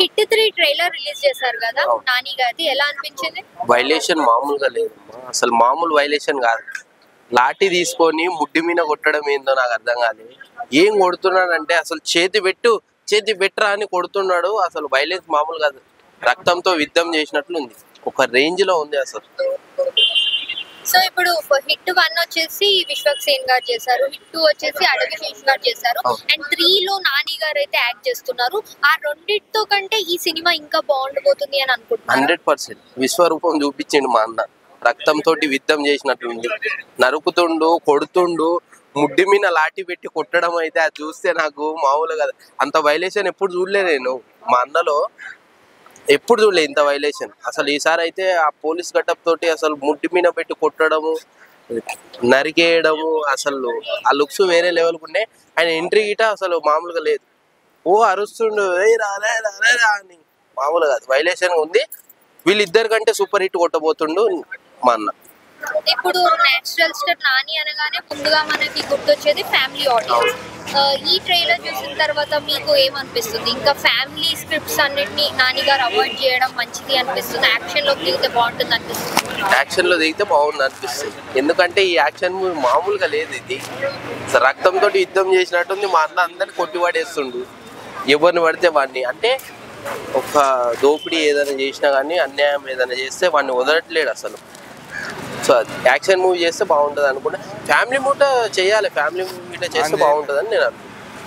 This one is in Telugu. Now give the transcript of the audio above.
హిట్ 3 ట్రైలర్ రిలీజ్ చేశారు కదా నాని గారిది, ఎలా అనిపించింది? వైలేషన్ మామూలుగా లేదు, అసలు మామూలు వైలేషన్ కాదు. లాఠీ తీసుకొని ముడ్డి మీద కొట్టడం ఏందో నాకు అర్థం కాదు. ఏం కొడుతున్నాడంటే అసలు చేతి పెట్టరా అని కొడుతున్నాడు. అసలు వైలెన్స్ మామూలు కాదు, రక్తంతో యుద్ధం చేసినట్లు ఉంది, ఒక రేంజ్ లో ఉంది అసలు. సో ఇప్పుడు హిట్ 1 వచ్చేసి విశ్వక్ సేన్ గారు చేశారు, హిట్ 2 వచ్చేసి అడవి శేష్ గారు చేశారు, అండ్ 3 లో నాని గారు అయితే యాక్ట్ చేస్తున్నారు. ఆ రెండిటితో కంటే ఈ సినిమా ఇంకా బాగుండబోతుంది అని అనుకుంటున్నాను. 100% విశ్వరూపం చూపించిండు మా అన్న, రక్తంతో యుద్ధం చేసినట్లుంది, నరుకుతుండు, కొడుతుండు, ముడ్డి మీద లాఠీ పెట్టి కొట్టడం అయితే అది చూస్తే నాకు మామూలు కదా. అంత వైలేషన్ ఎప్పుడు చూడలే నేను మా అన్నలో, ఎప్పుడు చూడలే ఇంత వైలేషన్. అసలు ఈసారి అయితే ఆ పోలీస్ గెటప్ తోటి అసలు ముడ్డి మీద పెట్టి కొట్టడము, నరికేయడము, అసలు ఆ లుక్స్ వేరే లెవెల్కి ఉన్నాయి. ఆయన ఎంట్రీ గిట అసలు మామూలుగా లేదు, ఓ అరుస్తుండు అని, మామూలుగా కాదు, వైలేషన్ ఉంది. వీళ్ళిద్దరి కంటే సూపర్ హిట్ కొట్టబోతుండు మా అన్న. ఇప్పుడు నేచురల్ స్టార్ నాని అనగానే ముందుగా మనకి గుర్తొచ్చేది ఫ్యామిలీ ఆడియన్స్. ఈ ట్రైలర్ చూసిన తర్వాత మీకు ఏమనిపిస్తుంది? ఇంకా ఫ్యామిలీ స్క్రిప్ట్స్ అన్నిటిని నాని గారు అవాయిడ్ చేయడం మంచిది అనిపిస్తుంది, యాక్షన్ లో దిగితే బాగుంటుంది అనిపిస్తుంది? యాక్షన్ లో దిగితే బాగుంది అనిపిస్తుంది, ఎందుకంటే ఈ యాక్షన్ మూవీ మామూలుగా లేదు. ఇది రక్తంతో యుద్ధం చేసినట్టుంది. మా అన్న అందరిని కొట్టివాడేస్తుండు, ఎవరిని పడితే వాడిని. అంటే ఒక దోపిడీ ఏదైనా చేసినా కానీ, అన్యాయం ఏదైనా చేస్తే వాడిని వదలట్లేడు అసలు. సో యాక్షన్ మూవీ చేస్తే బాగుంటుంది అనుకుంటా. ఫ్యామిలీ మూట చేయాలి, ఫ్యామిలీ మూవీ చేస్తే బాగుంటుందని నేను అనుకుంటున్నాను.